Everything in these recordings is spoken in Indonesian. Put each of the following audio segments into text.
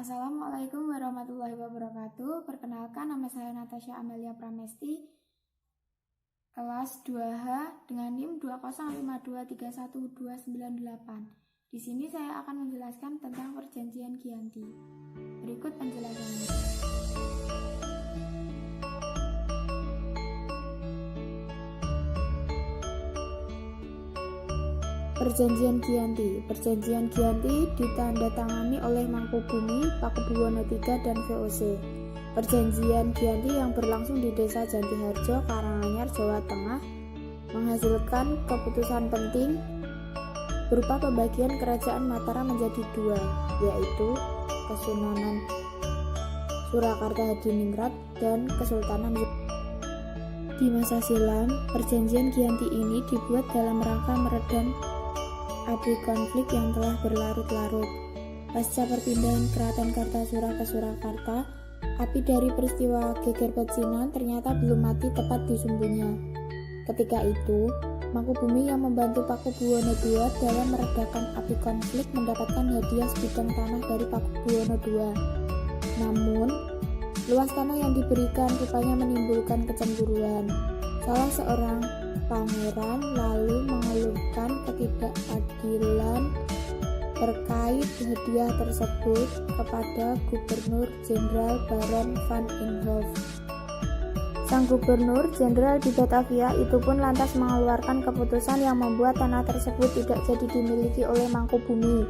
Assalamualaikum warahmatullahi wabarakatuh. Perkenalkan, nama saya Natasha Amelia Pramesti, kelas 2H dengan NIM 205231298. Di sini saya akan menjelaskan tentang perjanjian Giyanti. Berikut penjelasannya. Perjanjian Giyanti. Perjanjian Giyanti ditandatangani oleh Mangkubumi, Pakubuwono III, dan VOC. Perjanjian Giyanti yang berlangsung di Desa Jantiharjo, Karanganyar, Jawa Tengah, menghasilkan keputusan penting berupa pembagian kerajaan Mataram menjadi dua, yaitu Kesunanan Surakarta Hadiningrat dan Kesultanan. Di masa silam, perjanjian Giyanti ini dibuat dalam rangka meredam api konflik yang telah berlarut-larut. Pasca perpindahan Keraton Kartasura ke Surakarta, api dari peristiwa geger pecinan ternyata belum mati tepat di sumbunya. Ketika itu, Mangkubumi yang membantu Pakubuwono II dalam meredakan api konflik mendapatkan hadiah sebidang tanah dari Pakubuwono II. Namun, luas tanah yang diberikan rupanya menimbulkan kecemburuan. Salah seorang pangeran lalu mengeluhkan ketidakadilan terkait hadiah tersebut kepada Gubernur Jenderal Baron van Imhoff. Sang Gubernur Jenderal di Batavia itu pun lantas mengeluarkan keputusan yang membuat tanah tersebut tidak jadi dimiliki oleh Mangkubumi.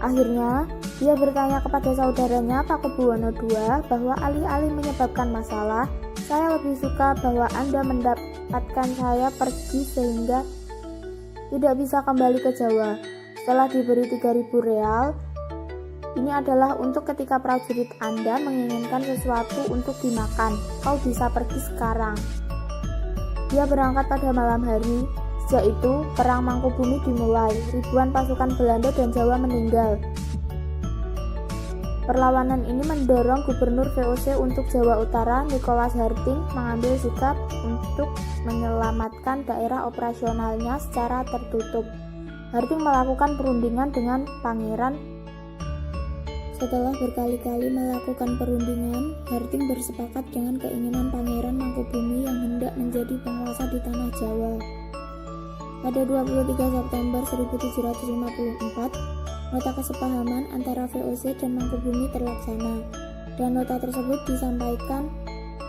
Akhirnya, dia bertanya kepada saudaranya Pakubuwono II bahwa alih-alih menyebabkan masalah, saya lebih suka bahwa Anda mendapatkan saya pergi sehingga tidak bisa kembali ke Jawa. Setelah diberi 3.000 real, ini adalah untuk ketika prajurit Anda menginginkan sesuatu untuk dimakan. Kau bisa pergi sekarang. Dia berangkat pada malam hari. Sejak itu, perang Mangkubumi dimulai. Ribuan pasukan Belanda dan Jawa meninggal. Perlawanan ini mendorong Gubernur VOC untuk Jawa Utara, Nicholas Harting, mengambil sikap untuk menyelamatkan daerah operasionalnya secara tertutup. Harting melakukan perundingan dengan Pangeran. Setelah berkali-kali melakukan perundingan, Harting bersepakat dengan keinginan Pangeran Mangkubumi yang hendak menjadi penguasa di tanah Jawa. Pada 23 September 1754, nota kesepahaman antara VOC dan Mangkubumi terlaksana, dan nota tersebut disampaikan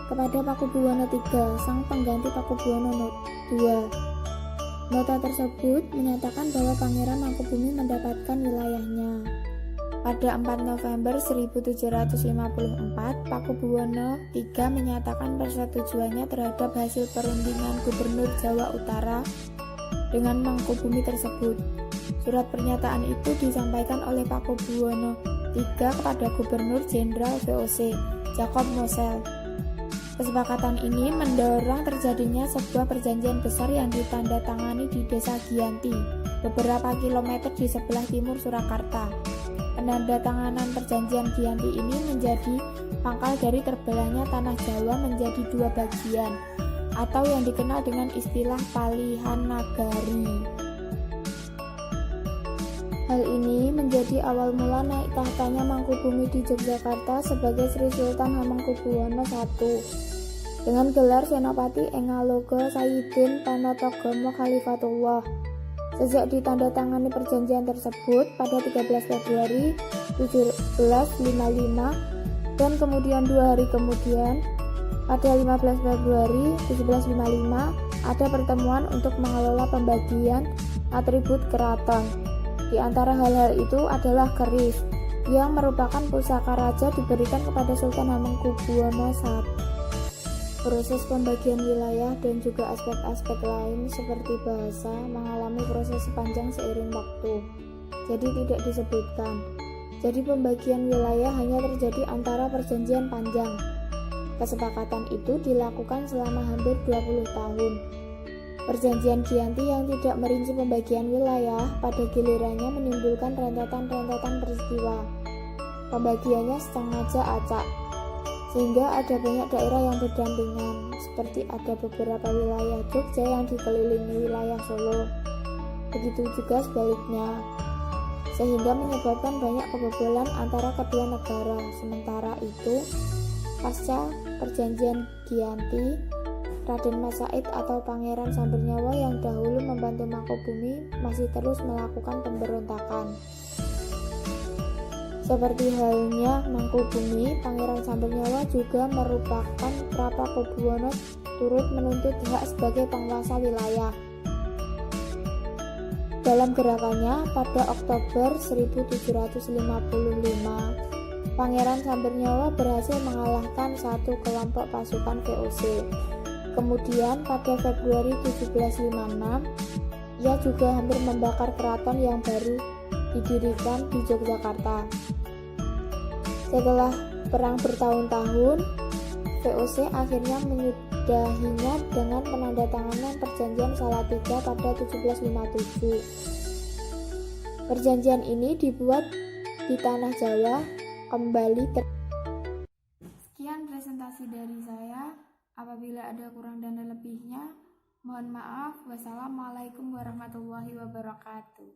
kepada Pakubuwono III, sang pengganti Pakubuwono II. Nota tersebut menyatakan bahwa Pangeran Mangkubumi mendapatkan wilayahnya. Pada 4 November 1754, Pakubuwono III menyatakan persetujuannya terhadap hasil perundingan Gubernur Jawa Utara dengan Mangkubumi tersebut. Surat pernyataan itu disampaikan oleh Pakubuwono III kepada Gubernur Jenderal VOC, Jacob Moser. Kesepakatan ini mendorong terjadinya sebuah perjanjian besar yang ditandatangani di Desa Giyanti, beberapa kilometer di sebelah timur Surakarta. Penandatanganan perjanjian Giyanti ini menjadi pangkal dari terbelahnya tanah Jawa menjadi dua bagian, atau yang dikenal dengan istilah Palihan Nagari. Hal ini menjadi awal mula naik tahtanya Mangkubumi di Yogyakarta sebagai Sri Sultan Hamengkubuwono I dengan gelar Senopati Engalogo Sayyidin Panotogomo Khalifatullah. Sejak ditandatangani perjanjian tersebut pada 13 Februari 1755 dan kemudian 2 hari kemudian pada 15 Februari 1755 ada pertemuan untuk mengelola pembagian atribut keraton. Di antara hal-hal itu adalah keris, yang merupakan pusaka raja diberikan kepada Sultan Hamengkubuwono I. Proses pembagian wilayah dan juga aspek-aspek lain seperti bahasa mengalami proses sepanjang seiring waktu, jadi tidak disebutkan. Jadi pembagian wilayah hanya terjadi antara perjanjian panjang. Kesepakatan itu dilakukan selama hampir 20 tahun. Perjanjian Giyanti yang tidak merinci pembagian wilayah pada gilirannya menimbulkan rentetan-rentetan peristiwa. Pembagiannya sengaja acak, sehingga ada banyak daerah yang berdampingan, seperti ada beberapa wilayah Jogja yang dikelilingi wilayah Solo. Begitu juga sebaliknya. sehingga menyebabkan banyak kebobolan antara kedua negara. Sementara itu, pasca Perjanjian Giyanti, Raden Mas Said atau Pangeran Sambernyawa yang dahulu membantu Mangkubumi masih terus melakukan pemberontakan. Seperti halnya Mangkubumi, Pangeran Sambernyawa juga merupakan Prapakubuwono turut menuntut hak sebagai penguasa wilayah. Dalam gerakannya pada Oktober 1755, Pangeran Sambernyawa berhasil mengalahkan satu kelompok pasukan VOC. Kemudian pada Februari 1756, ia juga hampir membakar keraton yang baru didirikan di Yogyakarta. Setelah perang bertahun-tahun, VOC akhirnya menyudahinya dengan penandatanganan Perjanjian Salatiga pada 1757. Perjanjian ini dibuat di tanah Jawa kembali Sekian presentasi dari saya. Apabila ada kurang dan lebihnya, mohon maaf. Wassalamualaikum warahmatullahi wabarakatuh.